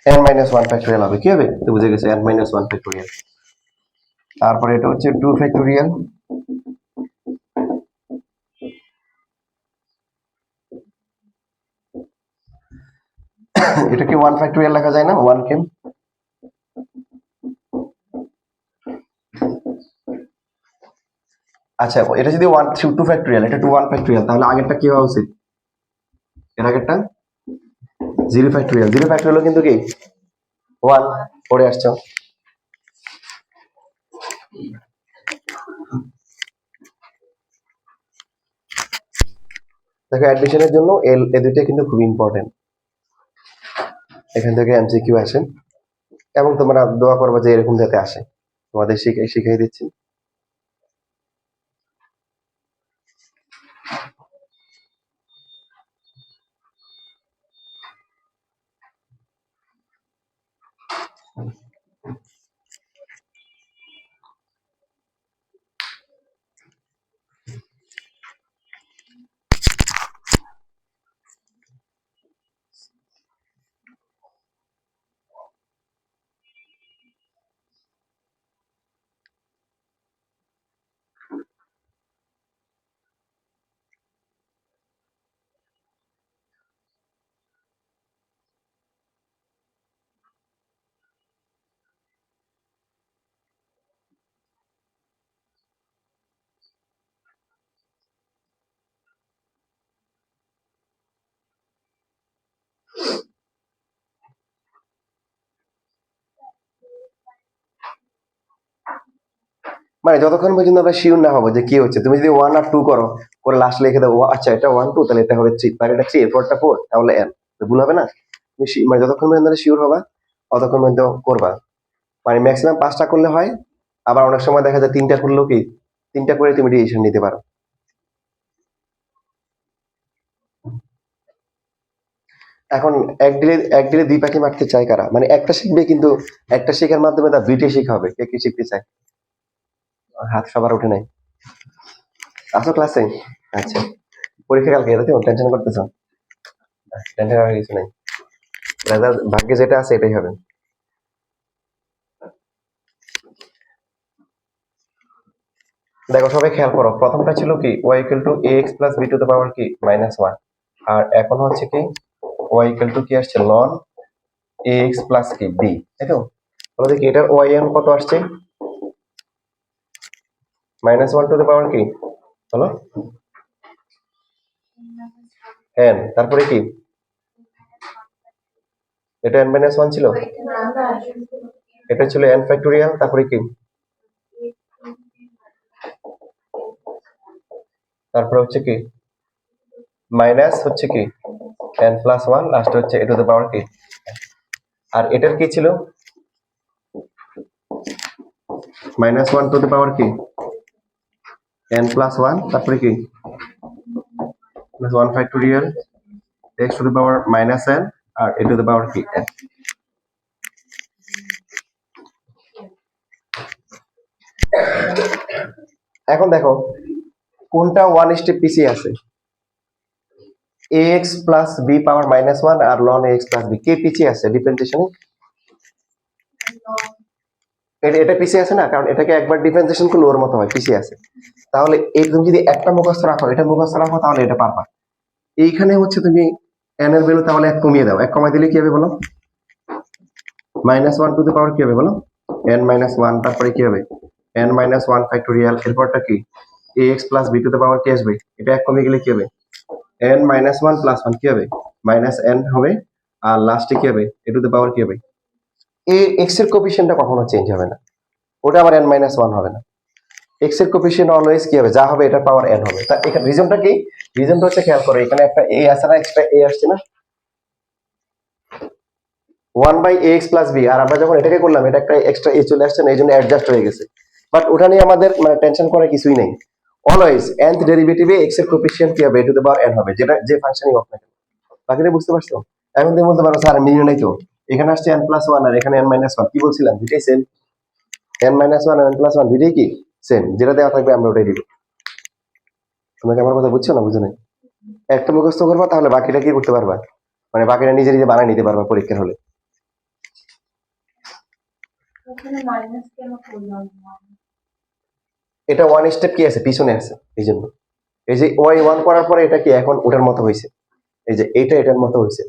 n-1 ফ্যাক্টোরিয়াল হবে। কি হবে? তো বুঝে গেছে n-1 ফ্যাক্টোরিয়াল। তারপরে এটা হচ্ছে 2 ফ্যাক্টোরিয়াল। এটা কি 1 ফ্যাক্টোরিয়াল লেখা যায় না? 1 কে আচ্ছা, এটা যদি 2 ফ্যাক্টোরিয়াল, এটা 1 ফ্যাক্টোরিয়াল, তাহলে আগেরটা কি হওয়া উচিত? এর আগেরটা 0 ফ্যাক্টোরিয়াল। 0 ফ্যাক্টোরিয়াল কিন্তু কি 1 পড়ে আসছো। দেখো অ্যাডমিশনের জন্য এই দুইটা কিন্তু খুব ইম্পর্টেন্ট। এখান থেকে এমসিকিউ আসে এবং তোমরা দোয়া করবে যে এরকম যাতে আসে। তোমাদের শিখিয়ে দিচ্ছি। মানে যতক্ষণ পর্যন্ত আমরা শিওর না হবো যে কি হচ্ছে, তুমি যদি 1 আর 2 করো, করে লাস্ট লিখে দেবো আচ্ছা এটা 1 2 তাহলে এটা হবে 3, তাহলে এটা 3 এরপরটা 4 তাহলে n, তো ভুল হবে না? তুমি মানে যতক্ষণ পর্যন্ত শিওর হবা ততক্ষণ পর্যন্ত করবা। মানে ম্যাক্সিমাম 5টা করলে হয়, আবার অনেক সময় দেখা যায় 3টা করলেও কি 3টা করে তুমি ডিসিশন নিতে পারো। এখন এক দিলে 2 পাখি মারতে চায় কারা? মানে একটা শিখবে কিন্তু একটা শেখার মাধ্যমে তার 2টা শেখা হবে। কে কি শিখতে চায়? হাত সবার উঠে নাই। আসো ক্লাসে। আচ্ছা, পরীক্ষা কালকে, এটা তো টেনশন করতেছ? টেনশন করার কিছু নাই, রেজাল্ট ভাগ্যে যেটা আছে এটাই হবে। দেখো সবাই খেয়াল করো, প্রথমটা ছিল কি y equal to ax plus b to the power কি -1, আর এখন হচ্ছে কি y ইকুয়াল টু কি আসছে ln ax প্লাস কি b, তাই তো? তাহলে দেখি এটার y এর কত আসছে? -1 টু দ্য পাওয়ার কি হলো n, তারপরে কি এটা n-1 ছিল। এটা ছিল n ফ্যাক্টোরিয়াল, তারপরে কি, তারপরে হচ্ছে কি মাইনাস হচ্ছে কি n প্লাস ওয়ান, লাস্টে হচ্ছে a টু দ্য পাওয়ার কি। আর এটার কি ছিল minus one to the power কি n প্লাস ওয়ান, তারপরে কি plus one factorial x to the power minus n আর a টু দ্য পাওয়ার কি n। এখন দেখো কোনটা ওয়ান স্টেপ পিছিয়ে আছে, ax plus b power minus one আর ln ax প্লাস b, কে পিছিয়ে আছে ডিফারেন্সিয়েশনে? এটা পিছিয়ে আছে না, কারণ এটাকে একবার ডিফারেন্সিয়েশন করলে ওর মতো হয়, পিছিয়ে আছে। তাহলে এই তুমি যদি একটা মুখস্থ রাখো, এটা মুখস্থ রাখো, তাহলে এটা পারবা। এইখানে হচ্ছে তুমি n এর ভ্যালু তাহলে এক কমিয়ে দাও, এক কমাই দিলে কি হবে বলো, minus one to the power কি হবে বলো, n মাইনাস ওয়ান, তারপরে কি হবে n মাইনাস ওয়ান ফ্যাক্টোরিয়াল, এরপরটা কি ax plus b to the power কি আসবে, এটা এক কমে গেলে কি হবে n minus one plus one কি হবে মাইনাস n হবে, আর লাস্টে কি হবে a টু দ্য পাওয়ার কি হবে। এই x এর কোফিশিয়েন্টটা কখনো চেঞ্জ হবে না, ওটা আবার n মাইনাস ওয়ান হবে না। x এর কোফিশিয়েন্ট অলওয়েজ কি হবে, যা হবে এটার পাওয়ার n হবে। তা এখানে রিজনটা কি, রিজনটা হচ্ছে খেয়াল করো, এখানে একটা a আছে না, এক্সট্রা a আসছে না, 1/ax প্লাস b, আর আমরা যখন এটাকে করলাম এটা একটা এক্সট্রা a চলে আসছে না, এই জন্য অ্যাডজাস্ট হয়ে গেছে। বাট ওটা নিয়ে আমাদের মানে টেনশন করার কিছুই নেই। অলওয়েজ nth ডেরিভেটিভে x এর কোফিশিয়েন্ট কি হবে, a to the power n হবে, যেটা যে ফাংশনই হোক না কেন। বাকিটা বুঝতে পারছো? এখন তুমি বলতে পারো স্যার মিলিয়ে নাই তো, এখানে আসছে n প্লাস ওয়ান আর এখানে n মাইনাস ওয়ান, কি বলছিলাম দুইটাই সেম, n মাইনাস ওয়ান আর n প্লাস ওয়ান দুইটাই কি সেম, যেটা দেওয়া থাকবে আমরা ওটাই দিব। তোমাকে আমার কথা বুঝছো না, বুঝো নাই? একটা মুখস্থ করবা, তাহলে বাকিটা কি করতে পারবা, মানে বাকিটা নিজে নিজে বানায় নিতে পারবা পরীক্ষার হলে। এটা ওয়ান স্টেপ কি আছে, পিছনে আছে, এই জন্য এই যে ওয়াই ওয়ান করার পরে এটা কি এখন ওটার মতো হয়েছে, এই যে এইটা এটার মতো হয়েছে।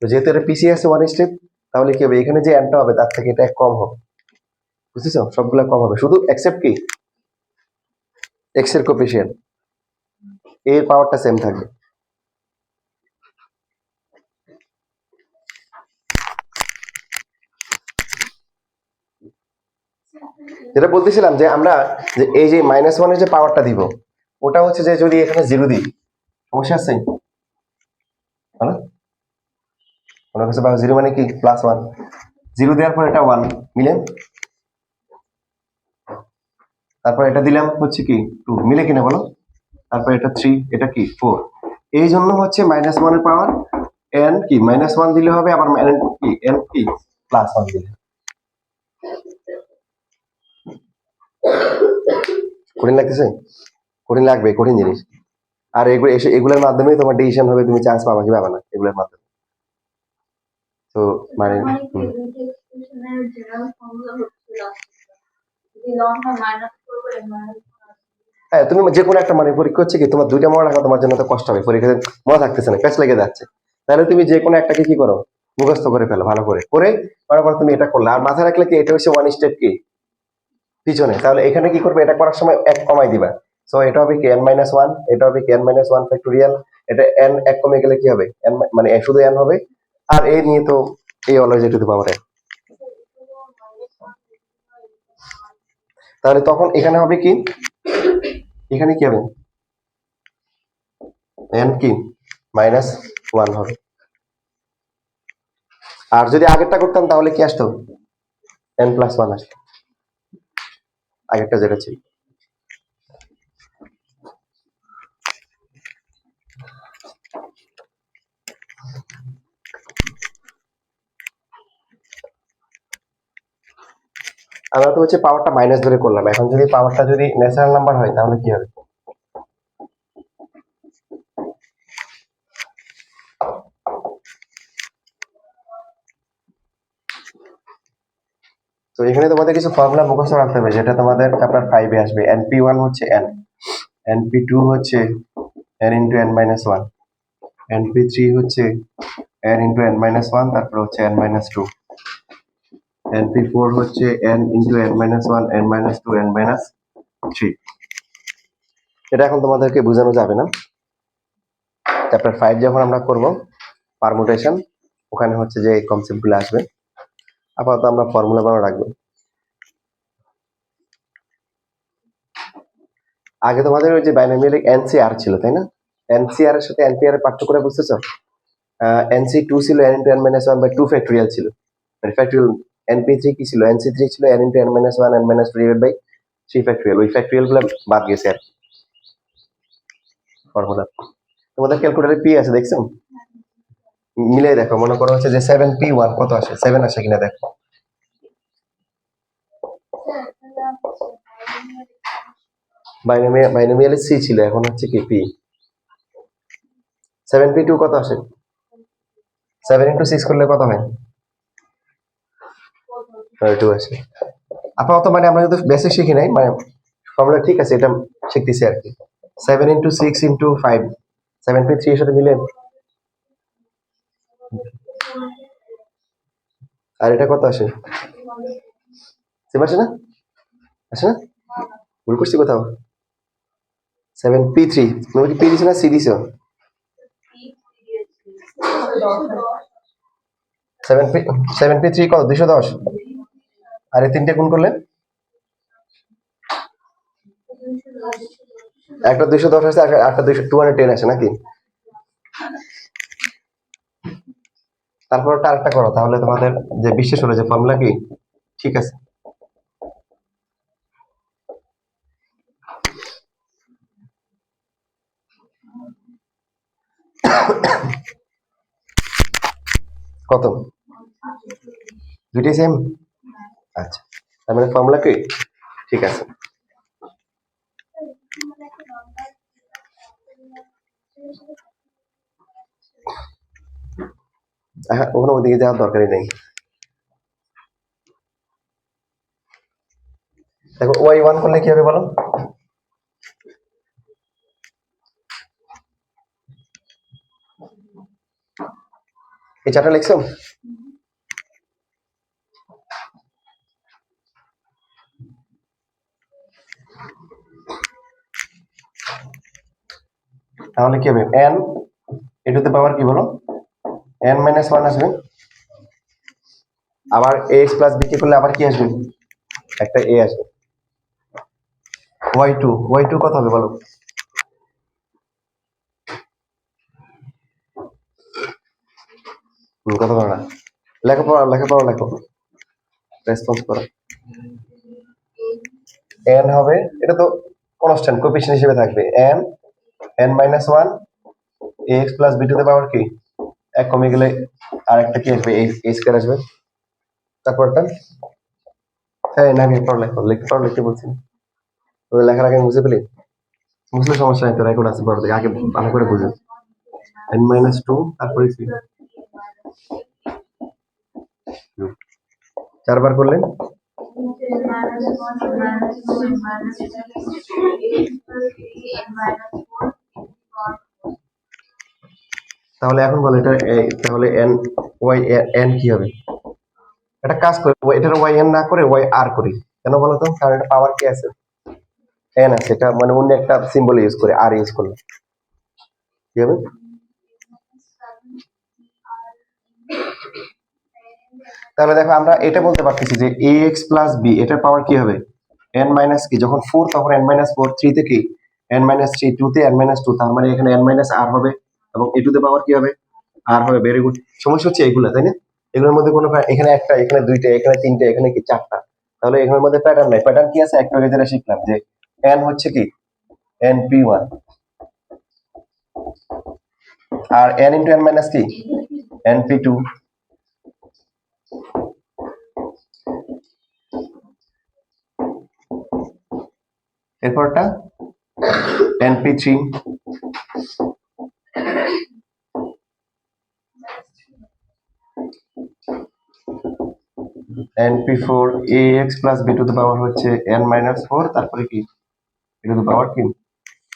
তো যেহেতু এটা পিছিয়ে আছে ওয়ান স্টেপ, তাহলে কি হবে, এখানে যে এনটা হবে তার থেকে এটা কম হবে, বুঝতেছো, সবগুলা কম হবে, শুধু এক্সেপ্ট কি এক্স এর কোফিশিয়েন্ট, এর পাওয়ারটা সেম থাকবে। যেটা বলতেছিলাম যে আমরা যে এই যে মাইনাস ওয়ানের যে পাওয়ারটা দিব, ওটা হচ্ছে যে যদি এখানে জিরো দিই, সমস্যা আছে না, ওনার কাছে জিরো মানে কি প্লাস ওয়ান, জিরো দেওয়ার পর এটা ওয়ান মিলে, তারপর এটা দিলাম হচ্ছে কি টু, মিলে কিনা বলো, তারপর এটা থ্রি, এটা কি ফোর। এই জন্য হচ্ছে মাইনাস ওয়ানের পাওয়ার এন কি মাইনাস ওয়ান দিলে হবে, আবার কি এন কি প্লাস ওয়ান দিলে। কঠিন লাগতেছে, কঠিন লাগবে, কঠিন জিনিস। আর এগুলো এগুলোর মাধ্যমে তোমার ডিসিশন হবে, তুমি চান্স পাবা কি পাবা না এগুলোর মাধ্যমে। তো মানে হ্যাঁ, তুমি যে কোনো একটা মানে পরীক্ষা হচ্ছে কি, তোমার দুইটা মনে রাখা তোমার জন্য তো কষ্ট হবে, পরীক্ষাতে মনে থাকতেছে না, প্যাচ লেগে যাচ্ছে। তাহলে তুমি যে কোনো একটাকে কি করো, মুখস্থ করে ফেলো ভালো করে, করে করার পর তুমি এটা করলে, আর মাথায় রাখলে কি এটা হচ্ছে ওয়ান স্টেপ কি পিছনে, তাহলে এখানে কি করবে, এটা করার সময় এক কমাই দিবা। সো এটা হবে কি n মাইনাস ওয়ান, এটা হবে কি n মাইনাস ওয়ান ফ্যাক্টোরিয়াল, এটা n এক কমে গেলে কি হবে n মানে শুধু n হবে, আর এই নিয়ে তো এই always two the power n। তাহলে তখন এখানে হবে কি, এখানে কি হবে n কি মাইনাস ওয়ান হবে। আর যদি আগেরটা করতাম তাহলে কি আসতো n প্লাস ওয়ান আসতো, আগেরটা যেটা ছিল। আমরা তো হচ্ছে পাওয়ারটা মাইনাস ধরে করলাম, এখন যদি পাওয়ারটা যদি ন্যাচারাল নাম্বার হয় তাহলে কি হবে, তো এখানে তোমাদের কিছু ফর্মুলা মুখস্থ রাখতে হবে, যেটা তোমাদের চ্যাপ্টার 5 এ আসবে। np1 হচ্ছে n, np2 হচ্ছে n into n minus 1, np3 হচ্ছে n ইনটু n মাইনাস 1, তারপর হচ্ছে n মাইনাস 2, np4 হচ্ছে n into n minus 1, n minus 2, n minus 3। এটা এখন তোমাদেরকে বোঝানো যাবে না, চ্যাপ্টার 5 যখন আমরা করব পারমুটেশন, ওখানে হচ্ছে যে কনসেপ্টগুলো আসবে। আপাতত আমরা ফর্মুলা বানানো রাখবো। আগে তোমাদের ওই যে বাইনোমিয়াল এনসিআর ছিল তাই না? এনসিআর এর সাথে এনপিআর এর পার্থক্যটা বুঝতেছো? এনসি টু ছিল n into n minus one by two factorial ছিল, মানে ফ্যাক্টোরিয়াল। এনপি থ্রি কি ছিল? এনসি থ্রি ছিল n into n minus one n minus two divide by three factorial. ওই ফ্যাক্টোরিয়াল গুলো বাদ গেছে আর ফর্মুলা। তোমাদের ক্যালকুলেটারে পি আছে দেখছো? মিলাই দেখো, মনে করো হচ্ছে যে 7p1 কত আসে, 7 আসে কিনা দেখো। বাইনোমিয়ালে সি ছিল, এখন হচ্ছে কি পি। 7p2 কত আসে? 7 ইন্টু 6 করলে কত হয়? 2 আসে। আপাতত মানে আমরা যদি বেসিক শিখি নাই, মানে ফর্মুলা ঠিক আছে, এটা শিখতেছি আর কি। 7 ইন্টু 6 ইন্টু 5, 7p3 এর সাথে মিলে। আর এটা কত আসে? সেম আসে না? আসে না? ভুল করছি কোথাও? 7p3 তুমি কি পি দিছো না সি দিছো? 7p3 কত? 210। আর এই তিনটে গুণ করলে একটা 210 আসে, আর একটা 210 আসে নাকি? তারপর আরেকটা করো, তাহলে তোমাদের যে বিশ্বাস হলো যে ফর্মুলা কি ঠিক আছে। কত? দুইটাই সেম? আচ্ছা, তার মানে ফর্মুলা কি ঠিক আছে। হ্যাঁ, ওখানে ওদিকে যাওয়ার দরকারই নেই। দেখো y1 করলে কি হবে বলো? এই চারটা লিখছো? তাহলে কি হবে? n A two the power কি বলো? n মাইনাস ওয়ান আসবে। আবার ax প্লাস b কে করলে আবার কি আসবে? একটা a আসবে। y2 কত হবে বলো? কত পারো না? লেখো, রেসপন্স করো। n হবে, এটা তো কনস্ট্যান্ট কোএফিসিয়েন্ট হিসেবে থাকবে, n minus one ax plus b to the power কি, এক কমে গেলে আর একটা কি আসবে? a স্কয়ার আসবে। তারপরটা হ্যাঁ না, আমি পড়া লেখো, লিখতে পারো, লিখতে বলছি। তোদের লেখার আগে মুছে ফেলি, মুছলে সমস্যা নেই, তো রেকর্ড আছে পড়া থেকে, আগে ভালো করে বুঝে। n মাইনাস টু, তারপরে কি? চারবার করলে তাহলে এখন বলো এটা তাহলে n কি হবে? একটা কাজ করে এটার yn না করে yr করি, কেন বলো তো? কারণ এটা পাওয়ার কি আছে? n আছে, এটা মানে অন্য একটা সিম্বল ইউজ করে r ইউজ করলে কি হবে? তাহলে দেখো আমরা এটা বলতে পারতেছি যে ax প্লাস b এটার পাওয়ার কি হবে? n মাইনাস কি, যখন 4 তখন n মাইনাস 4, 3 তে কি n মাইনাস 3, 2 তে n মাইনাস 2, তার মানে এখানে n মাইনাস r হবে, এবং a টু দ্য পাওয়ার কি হবে? r হবে। Very good. সমস্যা হচ্ছে এগুলা, তাই না? এগুলোর মধ্যে কোনো এখানে একটা, এখানে দুইটা, এখানে তিনটা, এখানে কি চারটা, তাহলে এগুলোর মধ্যে প্যাটার্ন নাই। প্যাটার্ন কি আছে? একটু আগে যেটা শিখলাম যে n হচ্ছে কি np1, আর n ইন্টু n মাইনাস কি np2। এরপরটা np3, np4, ax plus b to the power হচ্ছে n মাইনাস 4, তারপরে কি e টু দ্য পাওয়ার কি